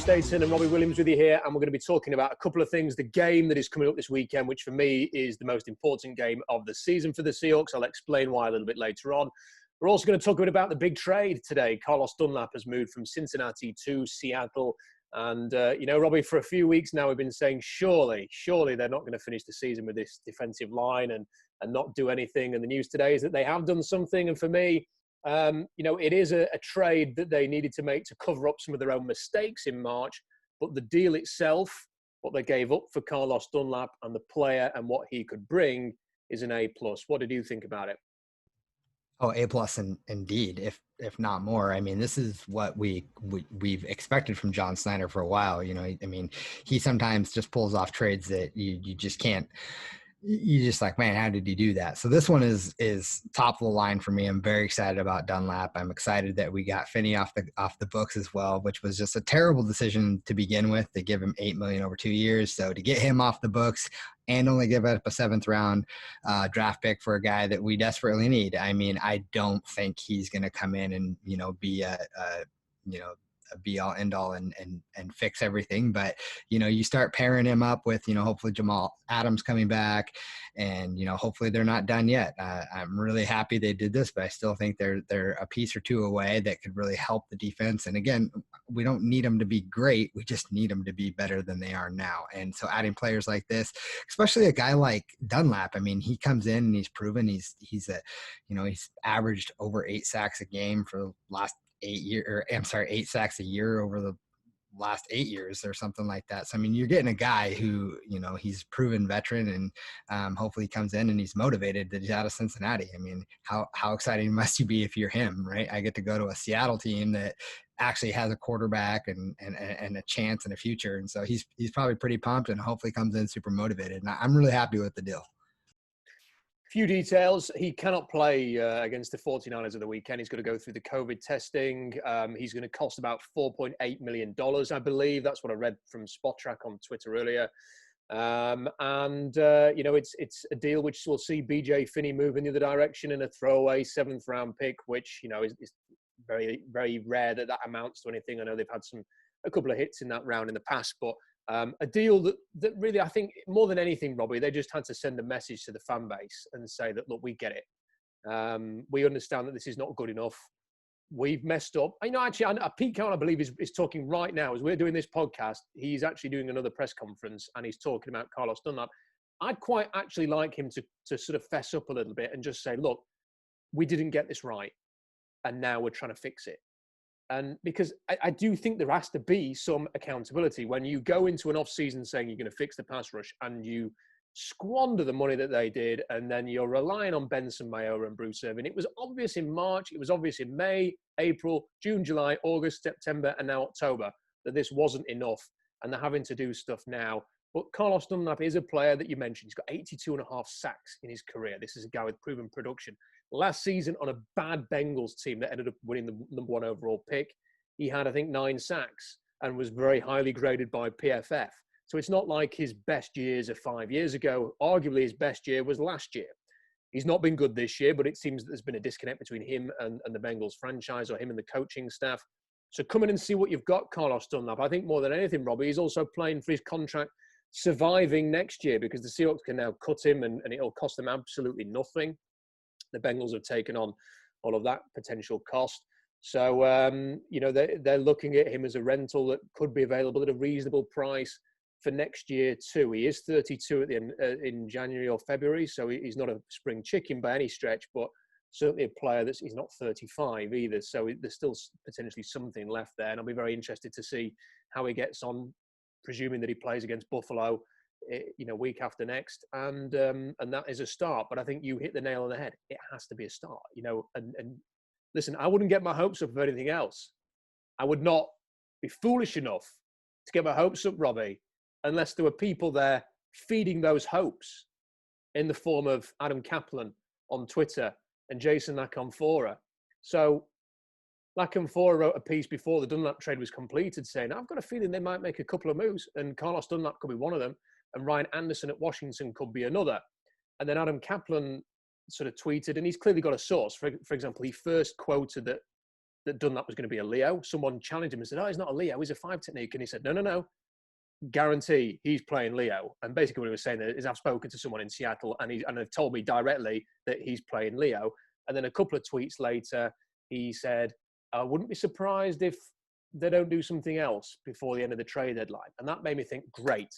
Staton and Robbie Williams with you here, and we're going to be talking about a couple of things. The game that is coming up this weekend, which for me is the most important game of the season for the Seahawks. I'll explain why a little bit later on. We're also going to talk a bit about the big trade today. Carlos Dunlap has moved from Cincinnati to Seattle. And, Robbie, for a few weeks now, we've been saying, surely they're not going to finish the season with this defensive line and not do anything. And the news today is that they have done something. And for me, it is a trade that they needed to make to cover up some of their own mistakes in March. But the deal itself, what they gave up for Carlos Dunlap and the player and what he could bring is an A+. What did you think about it? Oh, A+ indeed, if not more. I mean, this is what we've expected from John Snyder for a while. He sometimes just pulls off trades that you just can't. You just like, man, how did he do that? So this one is top of the line for me. I'm very excited about Dunlap. I'm excited that we got Finney off the books as well, which was just a terrible decision to begin with, to give him $8 million over 2 years. So to get him off the books and only give up a 7th round draft pick for a guy that we desperately need. I mean, I don't think he's going to come in and, be a be all end all and fix everything. But, you start pairing him up with, hopefully Jamal Adams coming back and, hopefully they're not done yet. I'm really happy they did this, but I still think they're a piece or two away that could really help the defense. And again, we don't need them to be great. We just need them to be better than they are now. And so adding players like this, especially a guy like Dunlap, I mean, he comes in and he's proven he's averaged over 8 sacks a game for the last 8 sacks a year over the last 8 years or something like that. So, I mean, you're getting a guy who, he's proven veteran and hopefully he comes in and he's motivated that he's out of Cincinnati. I mean, how exciting must you be if you're him, right? I get to go to a Seattle team that actually has a quarterback and a chance and a future. And so he's probably pretty pumped and hopefully comes in super motivated. And I'm really happy with the deal. Few details. He cannot play against the 49ers of the weekend. He's got to go through the COVID testing. He's going to cost about $4.8 million, I believe. That's what I read from SpotTrack on Twitter earlier. It's a deal which will see BJ Finney move in the other direction in a throwaway 7th round pick, which, is very, very rare that amounts to anything. I know they've had a couple of hits in that round in the past, but a deal that really, I think, more than anything, Robbie, they just had to send a message to the fan base and say that, look, we get it. We understand that this is not good enough. We've messed up. Pete Carroll, I believe, is talking right now. As we're doing this podcast, he's actually doing another press conference and he's talking about Carlos Dunlap. I'd quite actually like him to sort of fess up a little bit and just say, look, we didn't get this right and now we're trying to fix it. And because I do think there has to be some accountability when you go into an off-season saying you're going to fix the pass rush and you squander the money that they did, and then you're relying on Benson Mayowa and Bruce Irvin. It was obvious in March, it was obvious in May, April, June, July, August, September, and now October that this wasn't enough, and they're having to do stuff now. But Carlos Dunlap is a player that you mentioned. He's got 82.5 sacks in his career. This is a guy with proven production. Last season on a bad Bengals team that ended up winning the number 1 overall pick, he had, I think, 9 sacks and was very highly graded by PFF. So it's not like his best years are 5 years ago. Arguably, his best year was last year. He's not been good this year, but it seems that there's been a disconnect between him and the Bengals franchise, or him and the coaching staff. So come in and see what you've got, Carlos Dunlap. I think more than anything, Robbie, he's also playing for his contract surviving next year, because the Seahawks can now cut him and it'll cost them absolutely nothing. The Bengals have taken on all of that potential cost. So, they're looking at him as a rental that could be available at a reasonable price for next year too. He is 32 at the end, in January or February, so he's not a spring chicken by any stretch, but certainly a player he's not 35 either. So there's still potentially something left there. And I'll be very interested to see how he gets on, presuming that he plays against Buffalo week after next, and that is a start. But I think you hit the nail on the head. It has to be a start, and listen, I wouldn't get my hopes up of anything else. I would not be foolish enough to get my hopes up, Robbie, unless there were people there feeding those hopes in the form of Adam Kaplan on Twitter and Jason Lacanfora. So Lacanfora wrote a piece before the Dunlap trade was completed saying, I've got a feeling they might make a couple of moves, and Carlos Dunlap could be one of them, and Ryan Anderson at Washington could be another. And then Adam Kaplan sort of tweeted, and he's clearly got a source. For example, he first quoted that that Dunlap was going to be a Leo. Someone challenged him and said, "Oh, he's not a Leo. He's a 5 technique." And he said, "No. Guarantee he's playing Leo." And basically what he was saying is, I've spoken to someone in Seattle and they've told me directly that he's playing Leo. And then a couple of tweets later, he said, "I wouldn't be surprised if they don't do something else before the end of the trade deadline." And that made me think, great,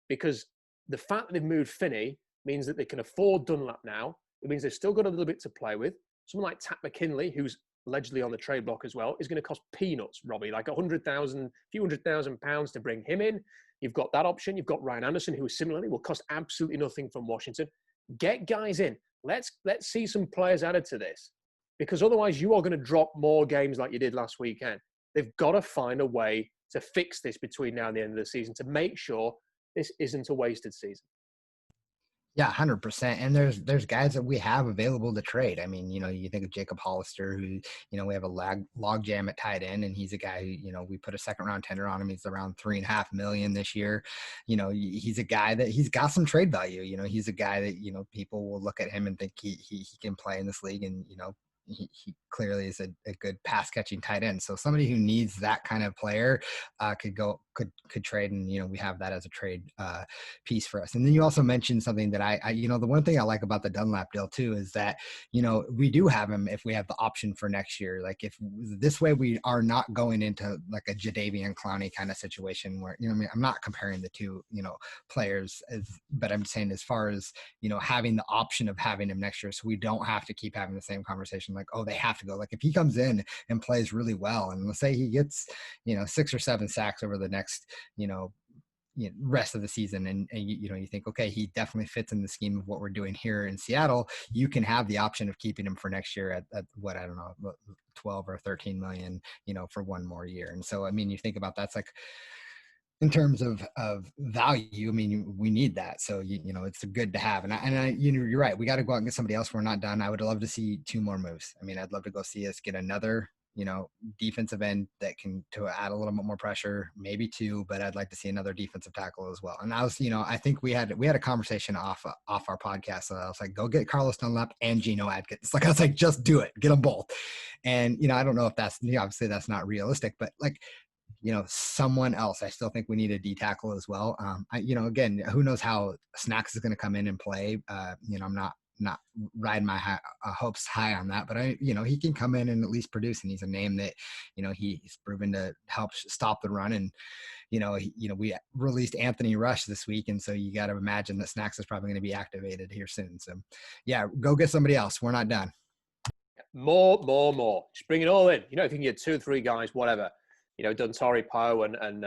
because the fact that they've moved Finney means that they can afford Dunlap now. It means they've still got a little bit to play with. Someone like Tat McKinley, who's allegedly on the trade block as well, is going to cost peanuts, Robbie, like a few £100,000 to bring him in. You've got that option. You've got Ryan Anderson, who similarly will cost absolutely nothing from Washington. Get guys in. Let's see some players added to this, because otherwise you are going to drop more games like you did last weekend. They've got to find a way to fix this between now and the end of the season to make sure this isn't a wasted season. Yeah, 100%. And there's guys that we have available to trade. I mean, you think of Jacob Hollister, who, we have a log jam at tight end, and he's a guy who, we put a second round tender on him. He's around $3.5 million this year. He's a guy that he's got some trade value. He's a guy that, people will look at him and think he can play in this league, and, he clearly is a good pass catching tight end. So somebody who needs that kind of player could trade, and we have that as a trade piece for us. And then you also mentioned something that I the one thing I like about the Dunlap deal too is that we do have him if we have the option for next year. Like if this way we are not going into like a Jadeveon Clowney kind of situation where I'm not comparing the two players, but I'm saying as far as having the option of having him next year, so we don't have to keep having the same conversation like, oh, they have to go. Like if he comes in and plays really well, and let's say he gets 6 or 7 sacks over the next rest of the season, and you think, okay, he definitely fits in the scheme of what we're doing here in Seattle, you can have the option of keeping him for next year at what, I don't know, 12 or 13 million for one more year. And so I mean, you think about that's like, in terms of value, I mean, we need that. So, it's good to have. And I you're right. We got to go out and get somebody else. We're not done. I would love to see 2 more moves. I mean, I'd love to go see us get another, defensive end that can to add a little bit more pressure, maybe 2, but I'd like to see another defensive tackle as well. And I was, I think we had a conversation off our podcast. So I was like, go get Carlos Dunlap and Geno Atkins. Like, I was like, just do it, get them both. And, I don't know if that's, obviously that's not realistic, but like, someone else. I still think we need a D tackle as well. Again, who knows how Snacks is going to come in and play. I'm not riding my hopes high on that, but he can come in and at least produce, and he's a name that, he's proven to help stop the run. And, we released Anthony Rush this week. And so you got to imagine that Snacks is probably going to be activated here soon. So yeah, go get somebody else. We're not done. More. Just bring it all in. If you can get 2 or 3 guys, whatever. Dontari Poe and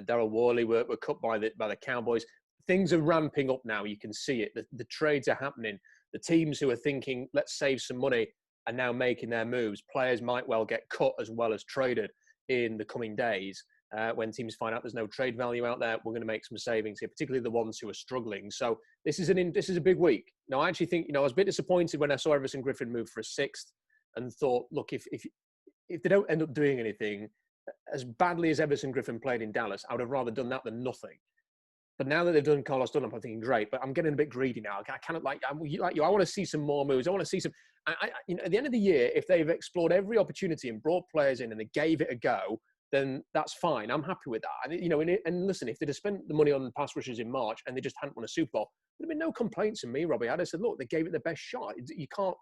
Daryl Worley were cut by the Cowboys. Things are ramping up now. You can see it. The trades are happening. The teams who are thinking, let's save some money, are now making their moves. Players might well get cut as well as traded in the coming days. When teams find out there's no trade value out there, we're going to make some savings here, particularly the ones who are struggling. So this is a big week. Now, I actually think, I was a bit disappointed when I saw Everson Griffin move for a 6th and thought, look, if they don't end up doing anything, as badly as Everson Griffin played in Dallas, I would have rather done that than nothing. But now that they've done Carlos Dunlap, I'm thinking, great. But I'm getting a bit greedy now. I cannot like you. I want to see some more moves. I want to see some. At the end of the year, if they've explored every opportunity and brought players in and they gave it a go, then that's fine. I'm happy with that. And listen, if they'd have spent the money on pass rushers in March and they just hadn't won a Super Bowl, there'd have been no complaints from me, Robbie. I'd have said, look, they gave it the best shot. You can't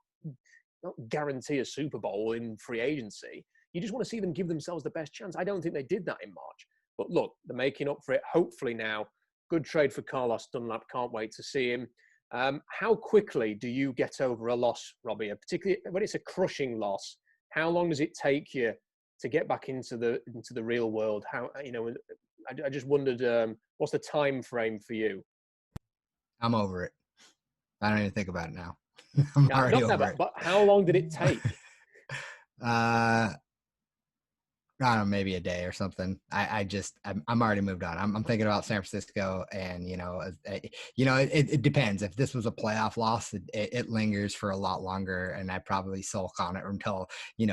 not guarantee a Super Bowl in free agency. You just want to see them give themselves the best chance. I don't think they did that in March. But look, they're making up for it, hopefully now. Good trade for Carlos Dunlap. Can't wait to see him. How quickly do you get over a loss, Robbie? Particularly when it's a crushing loss, how long does it take you to get back into the real world? I just wondered, what's the time frame for you? I'm over it. I don't even think about it now. I'm already over it. But how long did it take? I don't know, maybe a day or something. I'm already moved on. I'm thinking about San Francisco, and it depends. If this was a playoff loss, it lingers for a lot longer, and I probably sulk on it until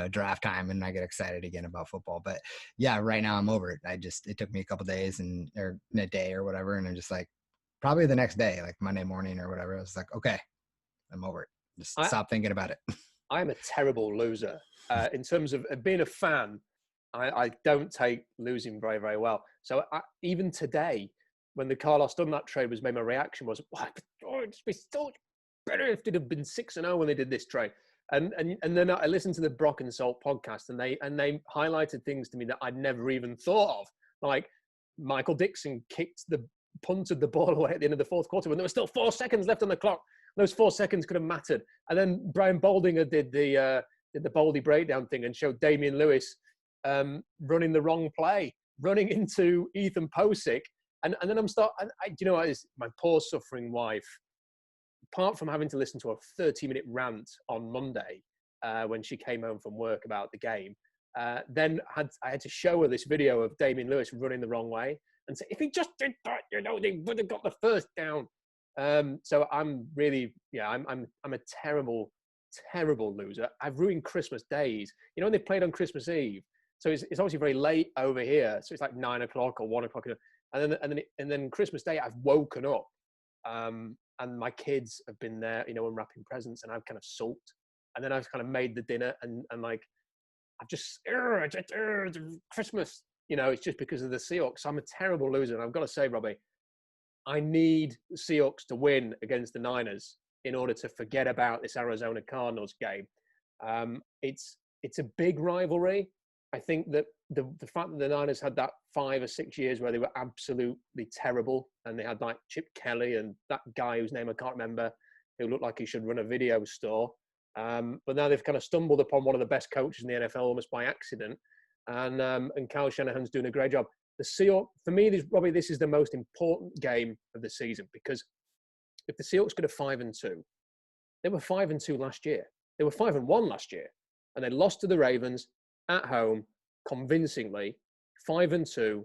draft time, and I get excited again about football. But yeah, right now I'm over it. It took me a couple days or a day or whatever, and I'm just like, probably the next day, like Monday morning or whatever, I was like, okay, I'm over it. Just stop thinking about it. I'm a terrible loser. In terms of being a fan, I don't take losing very, very well. So even today, when the Carlos Dunlap trade was made, my reaction was, it'd be so better if it had been 6-0 when they did this trade. And then I listened to the Brock and Salt podcast, and they highlighted things to me that I'd never even thought of. Like Michael Dixon punted the ball away at the end of the fourth quarter when there was still 4 seconds left on the clock. Those 4 seconds could have mattered. And then Brian Baldinger did the Baldy breakdown thing and showed Damian Lewis running the wrong play, running into Ethan Posick. And then my poor suffering wife, apart from having to listen to a 30-minute rant on Monday when she came home from work about the game, then I had to show her this video of Damian Lewis running the wrong way and say, if he just did that, they would have got the first down. So I'm really, I'm a terrible, terrible loser. I've ruined Christmas days. When they played on Christmas Eve, so it's obviously very late over here. So it's like 9 o'clock or 1 o'clock, and then Christmas Day I've woken up, and my kids have been there, unwrapping presents, and I've kind of sulked, and then I've kind of made the dinner, and like I've just Christmas, it's just because of the Seahawks. So I'm a terrible loser, and I've got to say, Robbie, I need the Seahawks to win against the Niners in order to forget about this Arizona Cardinals game. It's a big rivalry. I think that the fact that the Niners had that 5 or 6 years where they were absolutely terrible, and they had like Chip Kelly and that guy whose name I can't remember, who looked like he should run a video store. But now they've kind of stumbled upon one of the best coaches in the NFL almost by accident, and Kyle Shanahan's doing a great job. The Seahawks, for me, this is the most important game of the season, because if the Seahawks go to 5-2, they were 5-2 last year. They were 5-1 last year, and they lost to the Ravens at home convincingly. 5-2.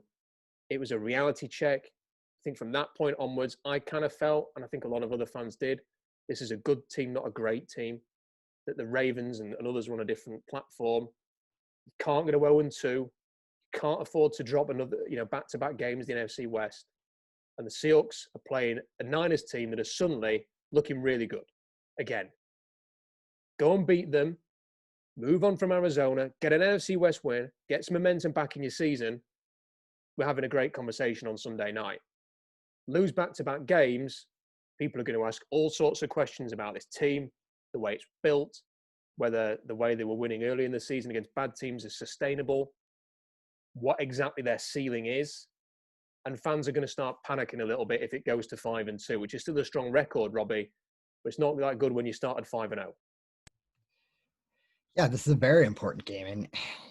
It was a reality check. I think from that point onwards, I kind of felt, and I think a lot of other fans did, this is a good team, not a great team. That the Ravens and others were on a different platform. You can't go to 0-2. Can't afford to drop another, back-to-back games in the NFC West. And the Seahawks are playing a Niners team that is suddenly looking really good. Again, go and beat them, move on from Arizona, get an NFC West win, get some momentum back in your season. We're having a great conversation on Sunday night. Lose back-to-back games, people are going to ask all sorts of questions about this team, the way it's built, whether the way they were winning early in the season against bad teams is sustainable, what exactly their ceiling is. And fans are going to start panicking a little bit if it goes to 5-2, which is still a strong record, Robbie, but it's not that good when you start at 5-0. Yeah, this is a very important game. And,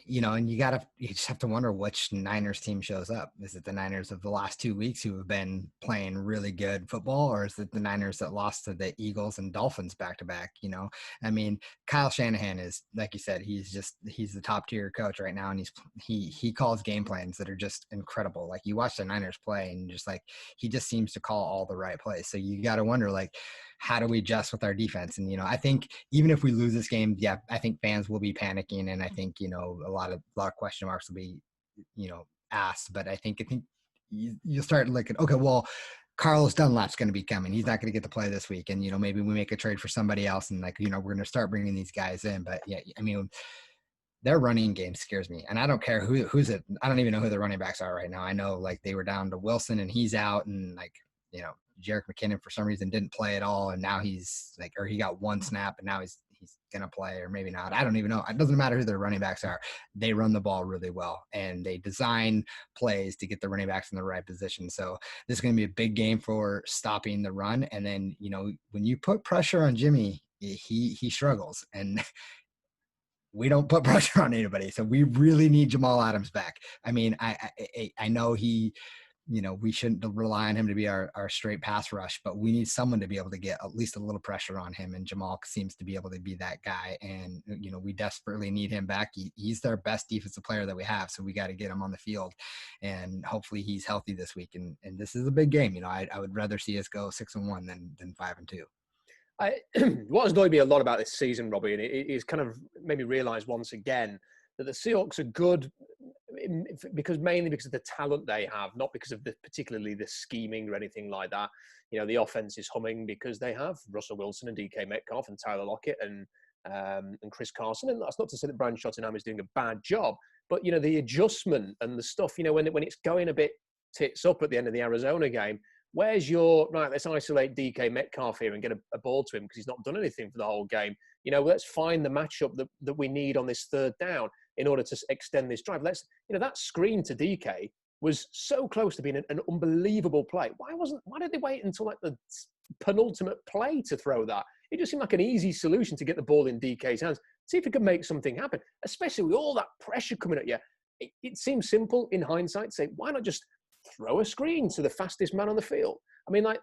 and you just have to wonder which Niners team shows up. Is it the Niners of the last 2 weeks who have been playing really good football, or is it the Niners that lost to the Eagles and Dolphins back to back? Kyle Shanahan is, like you said, he's the top tier coach right now. And he calls game plans that are just incredible. Like, you watch the Niners play and just like, he just seems to call all the right plays. So you got to wonder, like, how do we adjust with our defense? And, I think even if we lose this game, I think fans will be panicking. And I think, a lot of question marks will be, asked. But I think you'll start looking, okay, well, Carlos Dunlap's going to be coming. He's not going to get to play this week. And, maybe we make a trade for somebody else. And we're going to start bringing these guys in. But yeah, their running game scares me. And I don't care who's it. I don't even know who the running backs are right now. I know, like, they were down to Wilson and he's out, and Jerick McKinnon for some reason didn't play at all, and now he's like, or he got one snap and now he's gonna play, or maybe not. I don't even know. It doesn't matter who their running backs are. They run the ball really well, and they design plays to get the running backs in the right position. So this is gonna be a big game for stopping the run. And then when you put pressure on Jimmy, he struggles, and we don't put pressure on anybody. So we really need Jamal Adams back. I mean, I know we shouldn't rely on him to be our straight pass rush, but we need someone to be able to get at least a little pressure on him. And Jamal seems to be able to be that guy. And, we desperately need him back. He's their best defensive player that we have. So we got to get him on the field, and hopefully he's healthy this week. And this is a big game. I would rather see us go 6-1 than 5-2. What has annoyed me a lot about this season, Robbie, and it's kind of made me realize once again that the Seahawks are good mainly because of the talent they have, not because of particularly the scheming or anything like that. The offense is humming because they have Russell Wilson and DK Metcalf and Tyler Lockett and and Chris Carson. And that's not to say that Brian Schottenheimer is doing a bad job, but, you know, the adjustment and the stuff, you know, when it's going a bit tits up at the end of the Arizona game, where's your, right, let's isolate DK Metcalf here and get a ball to him because he's not done anything for the whole game. You know, let's find the matchup that we need on this third down in order to extend this drive. You know, that screen to DK was so close to being an unbelievable play. Why did they wait until like the penultimate play to throw that? It just seemed like an easy solution to get the ball in DK's hands. See if he could make something happen, especially with all that pressure coming at you. It seems simple in hindsight to say, why not just throw a screen to the fastest man on the field? I mean, like,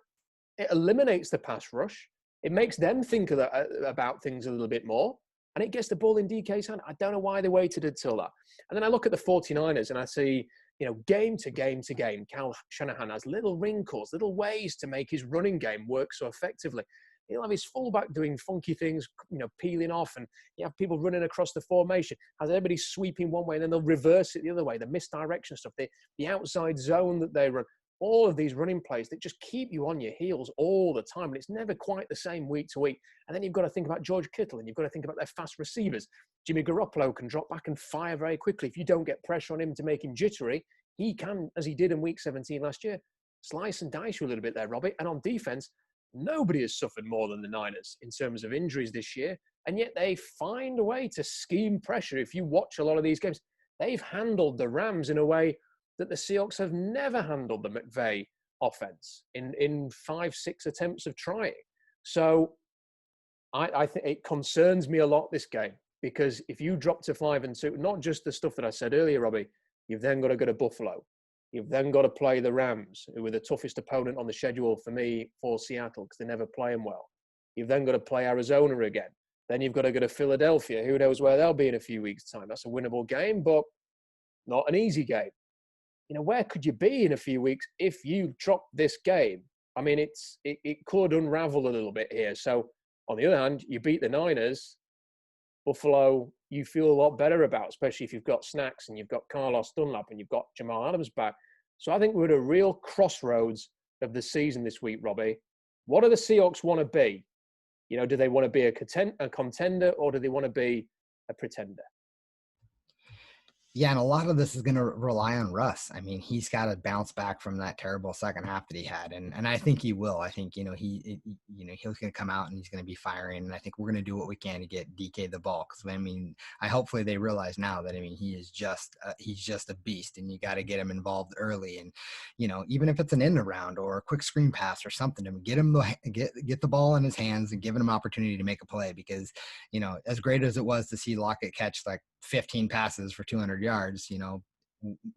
it eliminates the pass rush. It makes them think about things a little bit more, and it gets the ball in DK's hand. I don't know why they waited until that. And then I look at the 49ers and I see, you know, game to game to game, Cal Shanahan has little wrinkles, little ways to make his running game work so effectively. He'll have his fullback doing funky things, you know, peeling off, and you have people running across the formation. Has everybody sweeping one way, and then they'll reverse it the other way. The misdirection stuff, the outside zone that they run, all of these running plays that just keep you on your heels all the time. And it's never quite the same week to week. And then you've got to think about George Kittle, and you've got to think about their fast receivers. Jimmy Garoppolo can drop back and fire very quickly. If you don't get pressure on him to make him jittery, he can, as he did in week 17 last year, slice and dice you a little bit there, Robbie. And on defense, nobody has suffered more than the Niners in terms of injuries this year, and yet they find a way to scheme pressure. If you watch a lot of these games, they've handled the Rams in a way that the Seahawks have never handled the McVay offense in 5-6 attempts of trying. So I think it concerns me a lot, this game, because if you drop to 5-2, not just the stuff that I said earlier, Robbie, you've then got to go to Buffalo. You've then got to play the Rams, who are the toughest opponent on the schedule for me for Seattle because they never play them well. You've then got to play Arizona again. Then you've got to go to Philadelphia. Who knows where they'll be in a few weeks' time? That's a winnable game, but not an easy game. You know, where could you be in a few weeks if you drop this game? I mean, it could unravel a little bit here. So on the other hand, you beat the Niners. Buffalo, you feel a lot better about, especially if you've got Snacks and you've got Carlos Dunlap and you've got Jamal Adams back. So I think we're at a real crossroads of the season this week, Robbie. What do the Seahawks want to be? You know, do they want to be a contender, or do they want to be a pretender? Yeah, and a lot of this is going to rely on Russ. I mean, he's got to bounce back from that terrible second half that he had, and I think he will. I think he's going to come out and he's going to be firing, and I think we're going to do what we can to get DK the ball. Because I mean, hopefully they realize now that he's just a beast, and you got to get him involved early, and even if it's an end around or a quick screen pass or something, to get the ball in his hands and give him opportunity to make a play. Because as great as it was to see Lockett catch like 15 passes for 200 yards,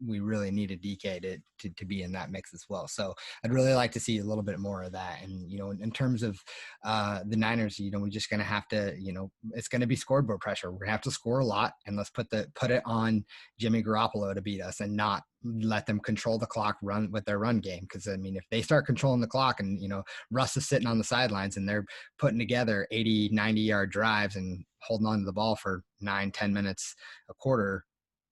we really needed DK to be in that mix as well. So I'd really like to see a little bit more of that. And, in terms of the Niners, we're just going to have to, it's going to be scoreboard pressure. We're going to have to score a lot, and let's put it on Jimmy Garoppolo to beat us and not let them control the clock, run with their run game. Because, I mean, if they start controlling the clock and, Russ is sitting on the sidelines and they're putting together 80, 90-yard drives and holding on to the ball for 9-10 minutes a quarter,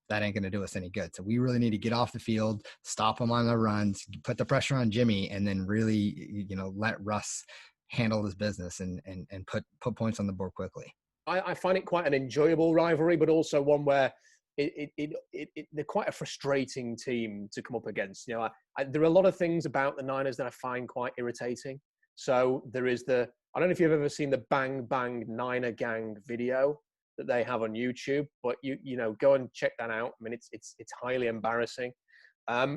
that ain't going to do us any good. So we really need to get off the field, stop them on their runs, put the pressure on Jimmy, and then really, let Russ handle his business and put points on the board quickly. I find it quite an enjoyable rivalry, but also one where they're quite a frustrating team to come up against. There are a lot of things about the Niners that I find quite irritating. So there is I don't know if you've ever seen the Bang Bang Niner Gang video that they have on YouTube, but you go and check that out. I mean, it's highly embarrassing.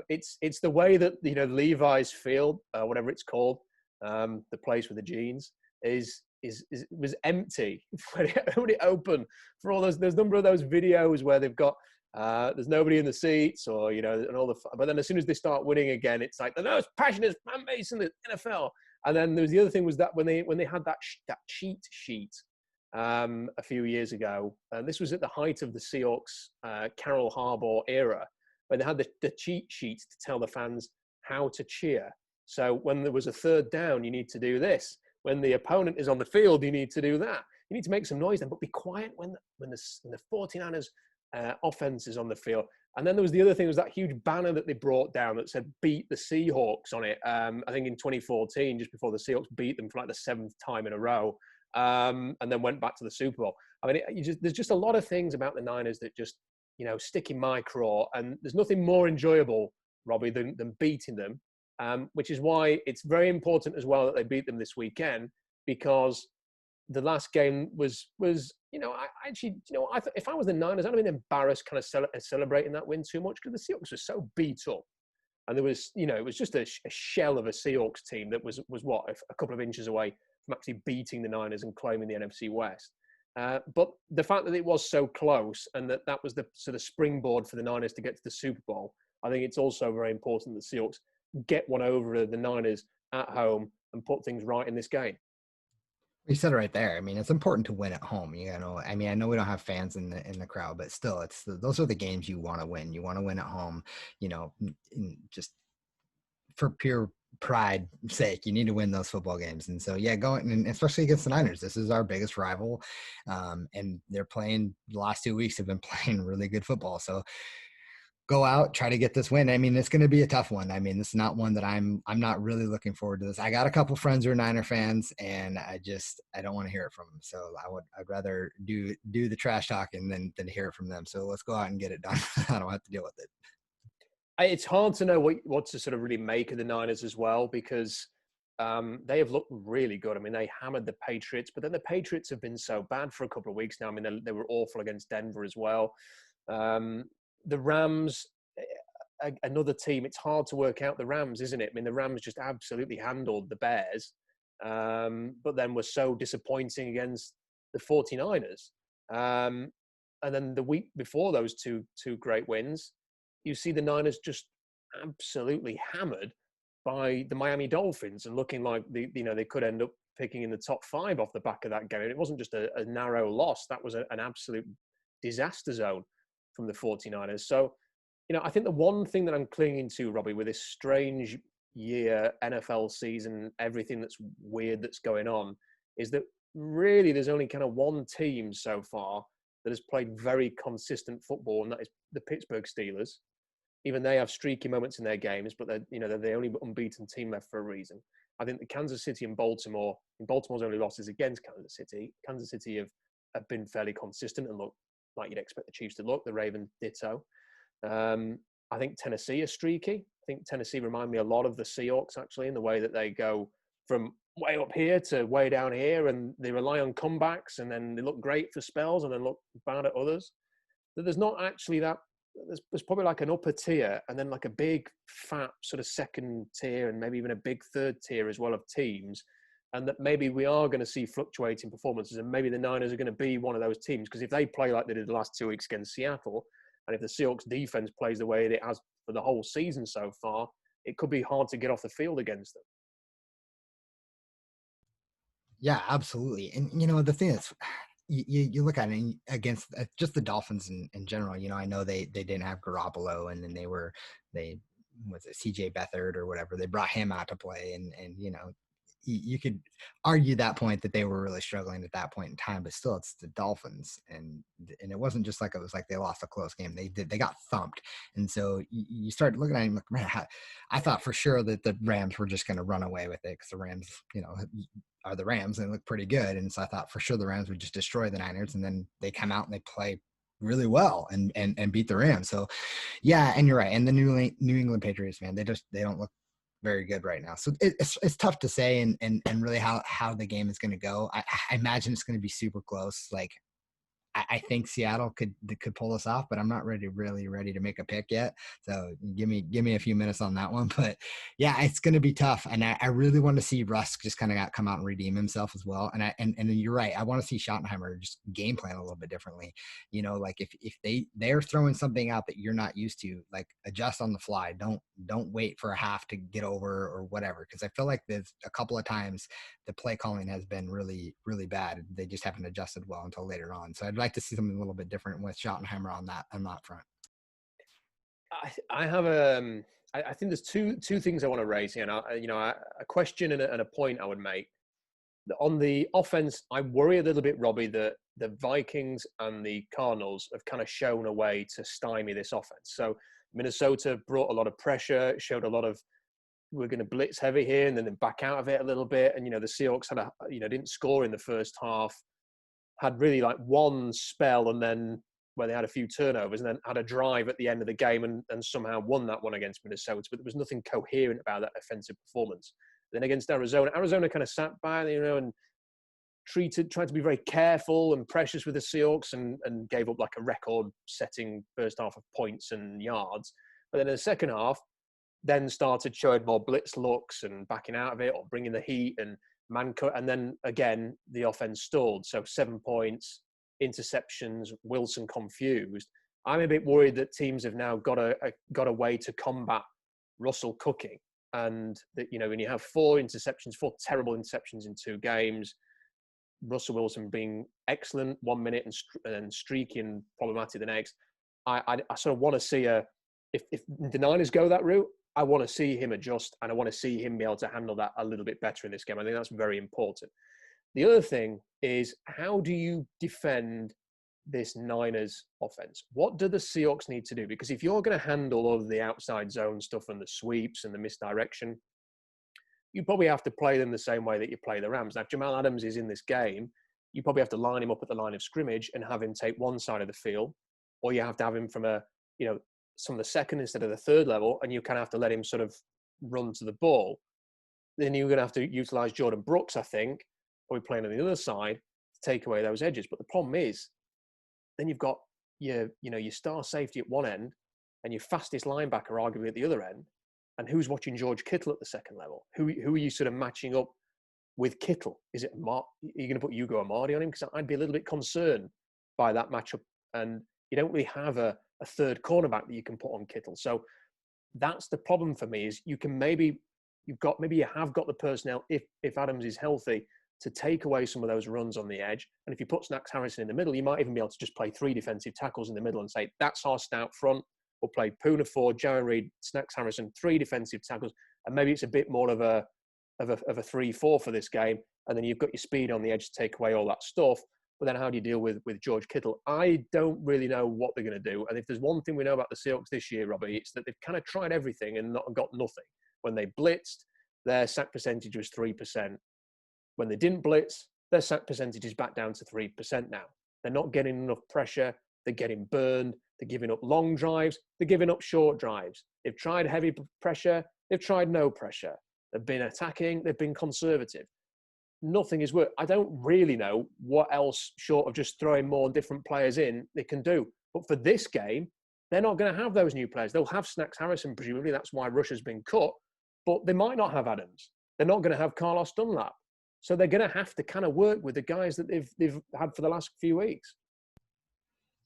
It's the way that Levi's Field, whatever it's called, the place with the jeans, was empty when it opened. For all there's a number of those videos where they've got there's nobody in the seats, or and all but then as soon as they start winning again, it's like the most passionate fan base in the NFL. And then there was the other thing was that when they had that cheat sheet a few years ago, and this was at the height of the Seahawks Carol Harbaugh era, where they had the cheat sheet to tell the fans how to cheer. So when there was a third down, you need to do this. When the opponent is on the field, you need to do that. You need to make some noise then, but be quiet when the 49ers offense is on the field. And then there was the other thing, was that huge banner that they brought down that said "Beat the Seahawks" on it. I think in 2014, just before the Seahawks beat them for like the 7th time in a row. and then went back to the Super Bowl. I mean, there's just a lot of things about the Niners that just, stick in my craw. And there's nothing more enjoyable, Robbie, than beating them, which is why it's very important as well that they beat them this weekend, because the last game was if I was the Niners, I'd have been embarrassed kind of celebrating that win too much, because the Seahawks were so beat up. And there was, it was just a shell of a Seahawks team that was what, a couple of inches away from actually beating the Niners and claiming the NFC West. But the fact that it was so close, and that was the sort of springboard for the Niners to get to the Super Bowl, I think it's also very important that the Seahawks get one over the Niners at home and put things right in this game. You said it right there. I mean, it's important to win at home. I mean, I know we don't have fans in the crowd, but still, those are the games you want to win. You want to win at home, just for pure pride sake. You need to win those football games. And so, yeah, going, and especially against the Niners, this is our biggest rival. And they're playing, the last 2 weeks have been playing really good football. So go out, try to get this win. I mean, it's going to be a tough one. I mean, this is not one that I'm not really looking forward to this. I got a couple friends who are Niner fans, and I don't want to hear it from them. So I'd rather do the trash talking than hear it from them. So let's go out and get it done. I don't have to deal with it. It's hard to know what to sort of really make of the Niners as well, because they have looked really good. I mean, they hammered the Patriots, but then the Patriots have been so bad for a couple of weeks now. I mean, they were awful against Denver as well. The Rams, another team, it's hard to work out the Rams, isn't it? I mean, the Rams just absolutely handled the Bears, but then were so disappointing against the 49ers. And then the week before those two great wins, you see the Niners just absolutely hammered by the Miami Dolphins, and looking like they could end up picking in the top 5 off the back of that game. It wasn't just a narrow loss. That was an absolute disaster zone from the 49ers. So, I think the one thing that I'm clinging to, Robbie, with this strange year, NFL season, everything that's weird that's going on, is that really there's only kind of one team so far that has played very consistent football, and that is the Pittsburgh Steelers. Even they have streaky moments in their games, but they're the only unbeaten team left for a reason. I think the Kansas City and Baltimore's only losses against Kansas City have been fairly consistent and look like you'd expect the Chiefs to look. The Ravens ditto. I think Tennessee is streaky. I think Tennessee remind me a lot of the Seahawks, actually, in the way that they go from way up here to way down here, and they rely on comebacks, and then they look great for spells and then look bad at others. That there's not actually that. There's probably like an upper tier, and then like a big fat sort of second tier, and maybe even a big third tier as well of teams. And that maybe we are going to see fluctuating performances, and maybe the Niners are going to be one of those teams, because if they play like they did the last 2 weeks against Seattle, and if the Seahawks defense plays the way it has for the whole season so far, it could be hard to get off the field against them. Yeah, absolutely. And, the thing is, you look at it against just the Dolphins in general. I know they didn't have Garoppolo, and then was it CJ Beathard or whatever, they brought him out to play, and you could argue that point that they were really struggling at that point in time, but still it's the Dolphins, and it wasn't just like it was like they lost a close game. They got thumped. And so you start looking at him like, man, I thought for sure that the Rams were just going to run away with it, because the Rams, are the Rams, and look pretty good. And so I thought for sure the Rams would just destroy the Niners, and then they come out and they play really well and beat the Rams. So yeah, and you're right. And the New England Patriots, man, they don't look very good right now. So it's tough to say and really how the game is going to go. I imagine it's going to be super close. Like I think Seattle could pull this off, but I'm not really ready to make a pick yet. So give me a few minutes on that one. But yeah, it's going to be tough. And I really want to see Russ just kind of come out and redeem himself as well. And you're right. I want to see Schottenheimer just game plan a little bit differently. Like if they're throwing something out that you're not used to, like adjust on the fly. Don't wait for a half to get over or whatever. Cause I feel like there's a couple of times the play calling has been really, really bad. They just haven't adjusted well until later on. So I'd like to see something a little bit different with Schottenheimer on that front. I have I think there's two things I want to raise here. And a question and a point I would make. On the offense, I worry a little bit, Robbie, that the Vikings and the Cardinals have kind of shown a way to stymie this offense. So Minnesota brought a lot of pressure, showed a lot of we're going to blitz heavy here and then back out of it a little bit. And, the Seahawks didn't score in the first half, had really like one spell and then where they had a few turnovers and then had a drive at the end of the game and somehow won that one against Minnesota. But there was nothing coherent about that offensive performance. Then against Arizona kind of sat by, and tried to be very careful and precious with the Seahawks and gave up like a record-setting first half of points and yards. But then in the second half, then started showing more blitz looks and backing out of it or bringing the heat and man cut. And then again, the offense stalled. So 7 points, interceptions, Wilson confused. I'm a bit worried that teams have now got a way to combat Russell cooking. And that, when you have four terrible interceptions in 2 games, Russell Wilson being excellent 1 minute and streaky and problematic the next, I sort of want to see if the Niners go that route, I want to see him adjust and I want to see him be able to handle that a little bit better in this game. I think that's very important. The other thing is, how do you defend this Niners offense? What do the Seahawks need to do? Because if you're going to handle all of the outside zone stuff and the sweeps and the misdirection, you probably have to play them the same way that you play the Rams. Now, if Jamal Adams is in this game, you probably have to line him up at the line of scrimmage and have him take one side of the field, or you have to have him from some of the second instead of the third level, and you kind of have to let him sort of run to the ball. Then you're going to have to utilize Jordan Brooks, I think, probably playing on the other side to take away those edges. But the problem is, then you've got your star safety at one end and your fastest linebacker arguably at the other end. And who's watching George Kittle at the second level? Who are you sort of matching up with Kittle? Is it are you going to put Hugo Amadi on him? Because I'd be a little bit concerned by that matchup. And you don't really have a third cornerback that you can put on Kittle. So that's the problem for me, is you have got the personnel, if Adams is healthy, to take away some of those runs on the edge. And if you put Snacks Harrison in the middle, you might even be able to just play 3 defensive tackles in the middle and say, that's our stout front. We'll play Poona Ford, Jaron Reed, Snacks Harrison, 3 defensive tackles. And maybe it's a bit more of a 3-4 for this game. And then you've got your speed on the edge to take away all that stuff. But then how do you deal with George Kittle? I don't really know what they're going to do. And if there's one thing we know about the Seahawks this year, Robbie, it's that they've kind of tried everything and got nothing. When they blitzed, their sack percentage was 3%. When they didn't blitz, their sack percentage is back down to 3% now. They're not getting enough pressure. They're getting burned. They're giving up long drives. They're giving up short drives. They've tried heavy pressure. They've tried no pressure. They've been attacking. They've been conservative. Nothing is worked. I don't really know what else, short of just throwing more different players in, they can do. But for this game, they're not going to have those new players. They'll have Snacks Harrison, presumably. That's why Rush has been cut. But they might not have Adams. They're not going to have Carlos Dunlap. So they're going to have to kind of work with the guys that they've had for the last few weeks.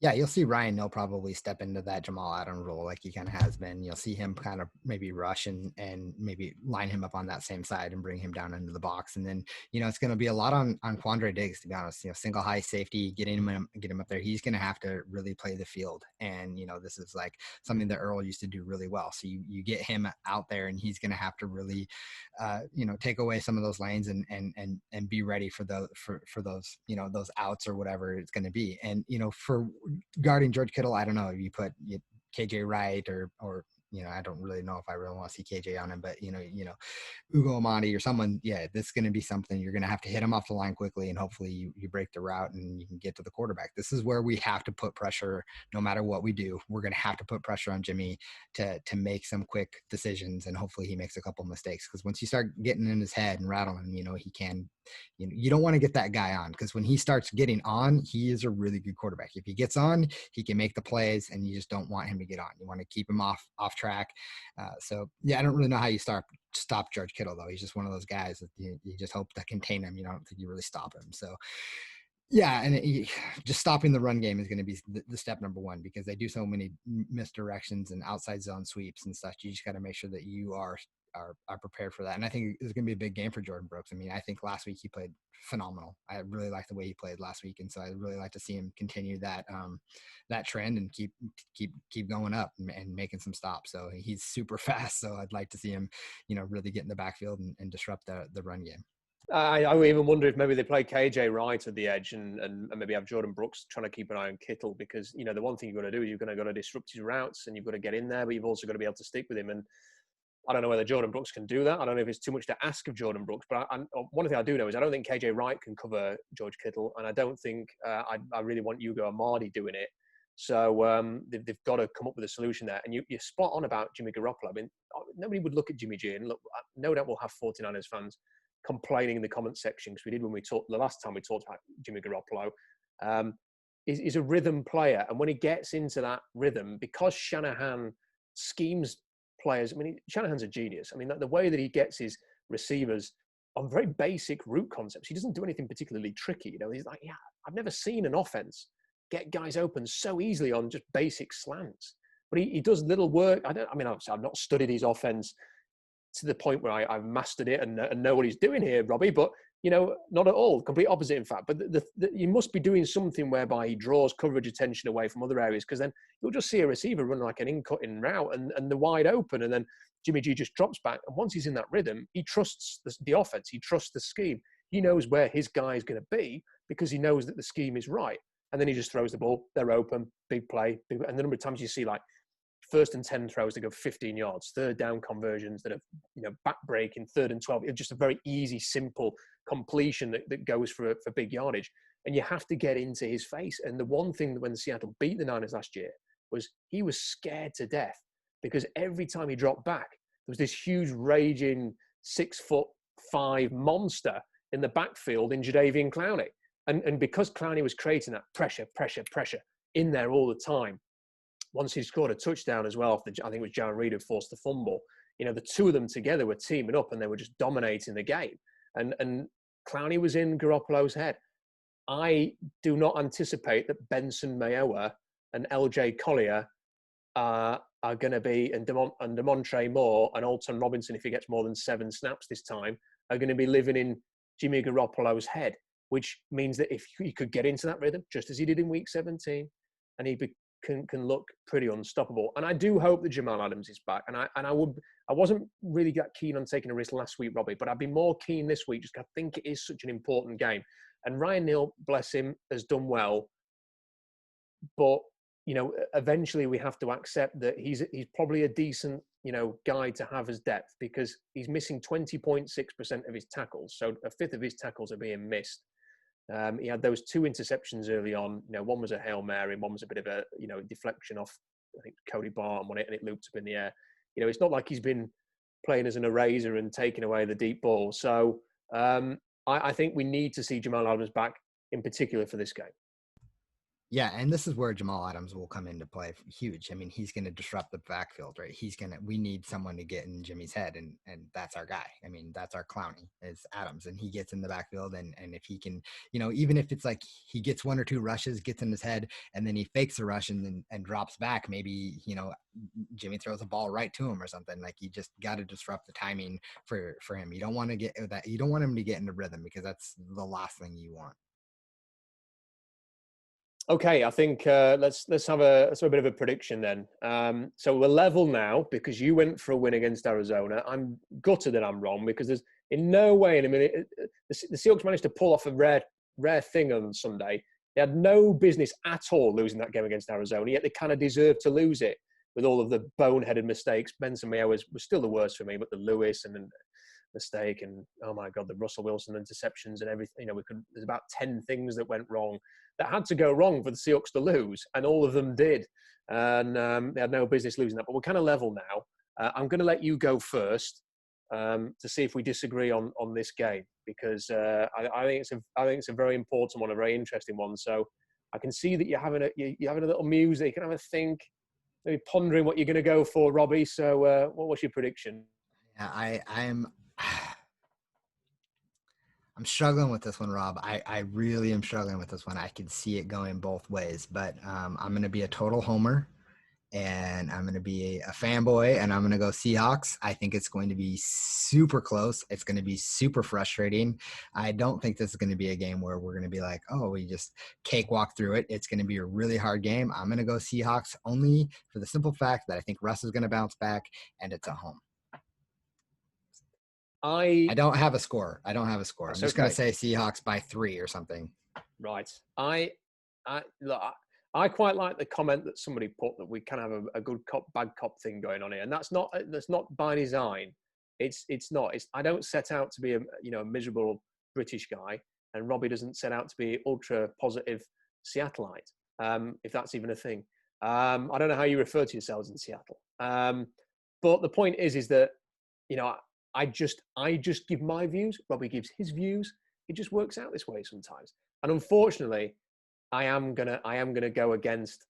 Yeah, you'll see Ryan Neal probably step into that Jamal Adams role like he kind of has been. You'll see him kind of maybe rush and maybe line him up on that same side and bring him down into the box. And then, it's going to be a lot on Quandre Diggs, to be honest. Single high safety, get him up there. He's going to have to really play the field. And, this is like something that Earl used to do really well. So you get him out there and he's going to have to really, take away some of those lanes and be ready for those, those outs or whatever it's going to be. And, for guarding George Kittle, I don't know if you put KJ Wright or I don't really know if I really want to see KJ on him, but Ugo Amadi or someone, this is going to be something you're going to have to hit him off the line quickly, and hopefully you break the route and you can get to the quarterback. This is where we have to put pressure. No matter what we do, we're going to have to put pressure on Jimmy to make some quick decisions, and hopefully he makes a couple mistakes, because once you start getting in his head and rattling, he can. You don't want to get that guy on, because when he starts getting on, he is a really good quarterback. If he gets on, he can make the plays, and you just don't want him to get on. You want to keep him off track. I don't really know how you stop George Kittle, though. He's just one of those guys that you just hope to contain him. You don't think you really stop him. So just stopping the run game is going to be the step number one, because they do so many misdirections and outside zone sweeps and such. You just got to make sure that you are prepared for that. And I think it's going to be a big game for Jordan Brooks. I mean, I think last week he played phenomenal. I really liked the way he played last week. And so I'd really like to see him continue that trend and keep going up and making some stops. So he's super fast. So I'd like to see him, really get in the backfield and disrupt the run game. I even wonder if maybe they play KJ Wright at the edge and maybe have Jordan Brooks trying to keep an eye on Kittle, because, the one thing you've got to do is you've got to disrupt his routes and you've got to get in there, but you've also got to be able to stick with him. And I don't know whether Jordan Brooks can do that. I don't know if it's too much to ask of Jordan Brooks, but one thing I do know is I don't think KJ Wright can cover George Kittle, and I don't think I really want Hugo Amadi doing it. So they've got to come up with a solution there. And you're spot on about Jimmy Garoppolo. I mean, nobody would look at Jimmy G, and look, no doubt we'll have 49ers fans complaining in the comment section, because we did when we talked the last time we talked about Jimmy Garoppolo. Is a rhythm player, and when he gets into that rhythm, because Shanahan schemes players. I mean, Shanahan's a genius. I mean, the way that he gets his receivers on very basic route concepts, he doesn't do anything particularly tricky. You know, he's like, yeah, I've never seen an offense get guys open so easily on just basic slants. But he does little work. Obviously, I've not studied his offense to the point where I've mastered it and know what he's doing here, Robbie. But you know, not at all. Complete opposite, in fact. But you must be doing something whereby he draws coverage attention away from other areas, because then you'll just see a receiver run like an in-cutting route and they're wide open, and then Jimmy G just drops back. And once he's in that rhythm, he trusts the offense. He trusts the scheme. He knows where his guy is going to be because he knows that the scheme is right. And then he just throws the ball. They're open, big play. And the number of times you see like 1st and 10 throws that go 15 yards, 3rd down conversions that are, you know, back breaking, 3rd and 12. It's just a very easy, simple completion that goes for big yardage. And you have to get into his face. And the one thing that when Seattle beat the Niners last year was he was scared to death, because every time he dropped back, there was this huge raging 6'5" monster in the backfield in Jadeveon Clowney. And because Clowney was creating that pressure in there all the time, once he scored a touchdown as well, I think it was Jaron Reed who forced the fumble, you know, the two of them together were teaming up and they were just dominating the game. And Clowney was in Garoppolo's head. I do not anticipate that Benson Mayowa and LJ Collier are going to be, and Demontre Moore and Alton Robinson, if he gets more than 7 snaps this time, are going to be living in Jimmy Garoppolo's head, which means that if he could get into that rhythm, just as he did in week 17, and he can look pretty unstoppable. And I do hope that Jamal Adams is back. And I wasn't really that keen on taking a risk last week, Robbie, but I'd be more keen this week, just because I think it is such an important game. And Ryan Neal, bless him, has done well. But, you know, eventually we have to accept that he's probably a decent, you know, guy to have as depth, because he's missing 20.6% of his tackles. So a fifth of his tackles are being missed. He had those 2 interceptions early on. You know, one was a Hail Mary, and one was a bit of a, you know, deflection off, I think, Cody Barton on it, and it looped up in the air. You know, it's not like he's been playing as an eraser and taking away the deep ball. So I think we need to see Jamal Adams back, in particular for this game. Yeah, and this is where Jamal Adams will come into play huge. I mean, he's going to disrupt the backfield, right? We need someone to get in Jimmy's head, and that's our guy. I mean, that's our Clowney, is Adams, and he gets in the backfield, and if he can, you know, even if it's like he gets 1 or 2 rushes, gets in his head, and then he fakes a rush and drops back, maybe, you know, Jimmy throws a ball right to him or something. Like, you just got to disrupt the timing for him. You don't want to get that. You don't want him to get into rhythm, because that's the last thing you want. Okay, I think let's have a bit of a prediction then. So we're level now because you went for a win against Arizona. I'm gutted that I'm wrong, because there's in no way in a minute the Seahawks managed to pull off a rare thing on Sunday. They had no business at all losing that game against Arizona, yet they kind of deserved to lose it with all of the boneheaded mistakes. Benson Mayowa was still the worst for me, but the Lewis and mistake, and oh my God, the Russell Wilson interceptions and everything. You know, there's about 10 things that went wrong that had to go wrong for the Seahawks to lose, and all of them did. And they had no business losing that. But we're kind of level now. I'm going to let you go first to see if we disagree on this game, because I think it's a very important one, a very interesting one. So I can see that you're having a little muse. You can have a think, maybe pondering what you're going to go for, Robbie. So what's your prediction? Yeah, I'm struggling with this one, Rob. I really am struggling with this one. I can see it going both ways, but I'm going to be a total homer, and I'm going to be a fanboy, and I'm going to go Seahawks. I think it's going to be super close. It's going to be super frustrating. I don't think this is going to be a game where we're going to be like, oh, we just cakewalk through it. It's going to be a really hard game. I'm going to go Seahawks, only for the simple fact that I think Russ is going to bounce back, and it's at home. I don't have a score. I'm just going to say Seahawks by 3 or something. Right. I quite like the comment that somebody put that we kind of have a good cop, bad cop thing going on here, and that's not by design. It's not. I don't set out to be a miserable British guy, and Robbie doesn't set out to be ultra positive Seattleite, if that's even a thing. I don't know how you refer to yourselves in Seattle, but the point is that I just give my views. Robbie gives his views. It just works out this way sometimes, and unfortunately, I am gonna go against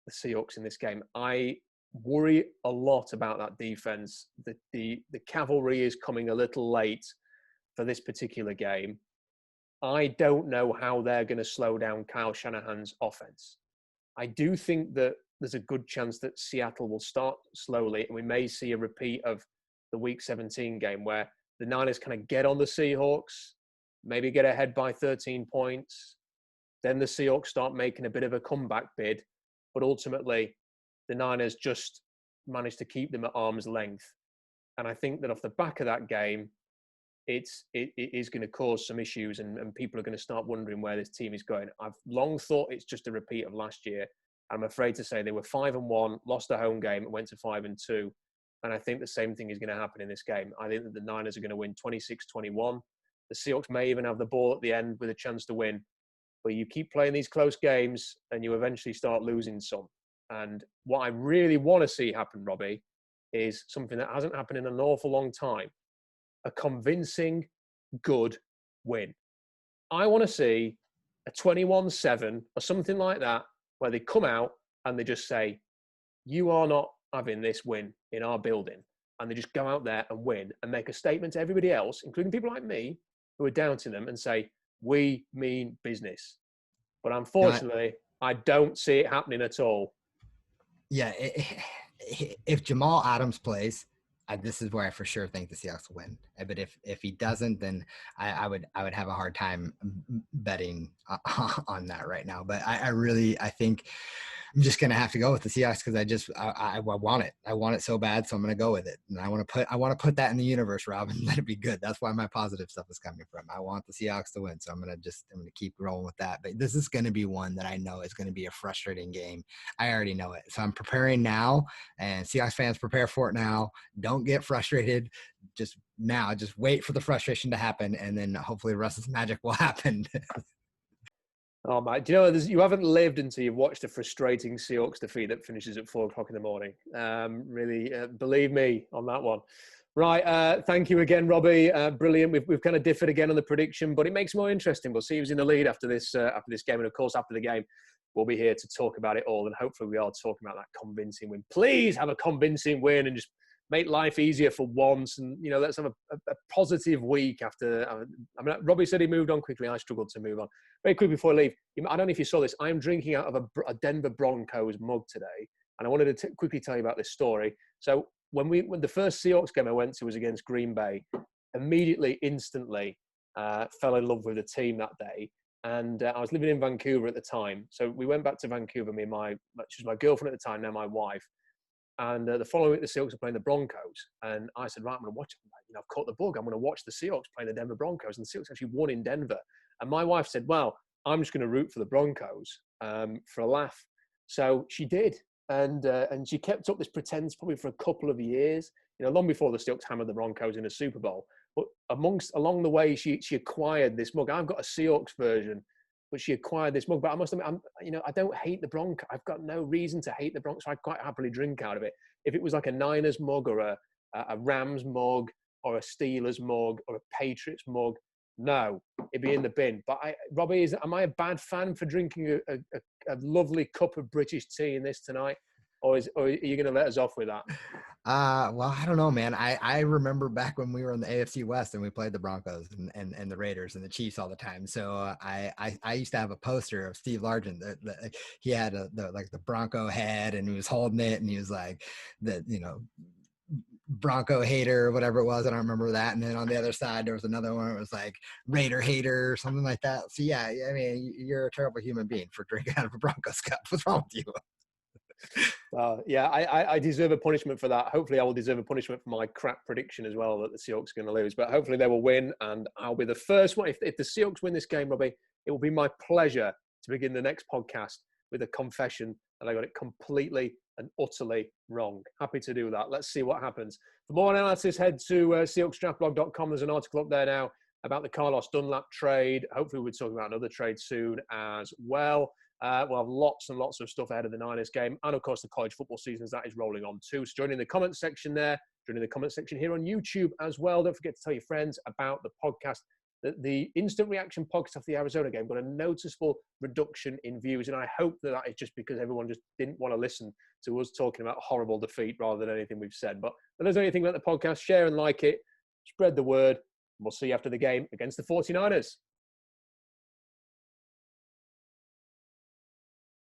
the Seahawks in this game. I worry a lot about that defense. The cavalry is coming a little late for this particular game. I don't know how they're going to slow down Kyle Shanahan's offense. I do think that there's a good chance that Seattle will start slowly, and we may see a repeat of the Week 17 game where the Niners kind of get on the Seahawks, maybe get ahead by 13 points. Then the Seahawks start making a bit of a comeback bid, but ultimately the Niners just managed to keep them at arm's length. And I think that off the back of that game, it is going to cause some issues, and people are going to start wondering where this team is going. I've long thought it's just a repeat of last year. I'm afraid to say they were 5-1, lost a home game, and went to 5-2. And I think the same thing is going to happen in this game. I think that the Niners are going to win 26-21. The Seahawks may even have the ball at the end with a chance to win. But you keep playing these close games and you eventually start losing some. And what I really want to see happen, Robbie, is something that hasn't happened in an awful long time. A convincing, good win. I want to see a 21-7 or something like that, where they come out and they just say, you are not having this win in our building. And they just go out there and win and make a statement to everybody else, including people like me, who are doubting them, and say, we mean business. But unfortunately, I don't see it happening at all. Yeah, if Jamal Adams plays, this is where I for sure think the Seahawks will win. But if he doesn't, then I would have a hard time betting on that right now. But I think I'm just gonna have to go with the Seahawks because I want it. I want it so bad, so I'm gonna go with it. And I want to put that in the universe, Rob, and let it be good. That's why my positive stuff is coming from. I want the Seahawks to win, so I'm gonna keep rolling with that. But this is gonna be one that I know is gonna be a frustrating game. I already know it, so I'm preparing now. And Seahawks fans, prepare for it now. Don't get frustrated. Just wait for the frustration to happen, and then hopefully Russ's magic will happen. Oh, mate, do you know, you haven't lived until you've watched a frustrating Seahawks defeat that finishes at 4:00 in the morning. Really, believe me on that one. Right, thank you again, Robbie. Brilliant. We've kind of differed again on the prediction, but it makes it more interesting. We'll see who's in the lead after this game. And, of course, after the game, we'll be here to talk about it all. And hopefully we are talking about that convincing win. Please have a convincing win and just make life easier for once. And, let's have a positive week after. Robbie said he moved on quickly. I struggled to move on. Very quickly before I leave, I don't know if you saw this. I am drinking out of a Denver Broncos mug today. And I wanted to quickly tell you about this story. So when the first Seahawks game I went to was against Green Bay, instantly fell in love with the team that day. And I was living in Vancouver at the time. So we went back to Vancouver, she was my girlfriend at the time, now my wife. And the following week, the Seahawks were playing the Broncos. And I said, right, I'm going to watch it. I've caught the bug. I'm going to watch the Seahawks play the Denver Broncos. And the Seahawks actually won in Denver. And my wife said, well, I'm just going to root for the Broncos for a laugh. So she did. And she kept up this pretense probably for a couple of years, long before the Seahawks hammered the Broncos in a Super Bowl. But along the way, she acquired this mug. I've got a Seahawks version, but she acquired this mug. But I must admit, I don't hate the Broncos. I've got no reason to hate the Broncos. So I'd quite happily drink out of it. If it was like a Niners mug or a Rams mug or a Steelers mug or a Patriots mug, no, it'd be in the bin. But Robbie, am I a bad fan for drinking a lovely cup of British tea in this tonight? Or are you going to let us off with that? Well, I don't know, man. I remember back when we were in the AFC West and we played the Broncos and the Raiders and the Chiefs all the time. So I used to have a poster of Steve Largent. He had the Bronco head and he was holding it and he was like Bronco hater or whatever it was. I don't remember that. And then on the other side, there was another one. It was like Raider hater or something like that. So yeah, I mean, you're a terrible human being for drinking out of a Broncos cup. What's wrong with you? Yeah, I deserve a punishment for that. Hopefully I will deserve a punishment for my crap prediction as well that the Seahawks are going to lose. But hopefully they will win and I'll be the first one. If the Seahawks win this game, Robbie, it will be my pleasure to begin the next podcast with a confession that I got it completely and utterly wrong. Happy to do that. Let's see what happens. For more analysis, head to SeahawksDraftBlog.com. There's an article up there now about the Carlos Dunlap trade. Hopefully we'll talk about another trade soon as well. We'll have lots and lots of stuff ahead of the Niners game. And, of course, the college football season, as that is rolling on too. So join in the comment section there. Join in the comment section here on YouTube as well. Don't forget to tell your friends about the podcast. The instant reaction podcast after the Arizona game got a noticeable reduction in views. And I hope that is just because everyone just didn't want to listen to us talking about horrible defeat rather than anything we've said. But if there's anything about the podcast, share and like it. Spread the word. We'll see you after the game against the 49ers.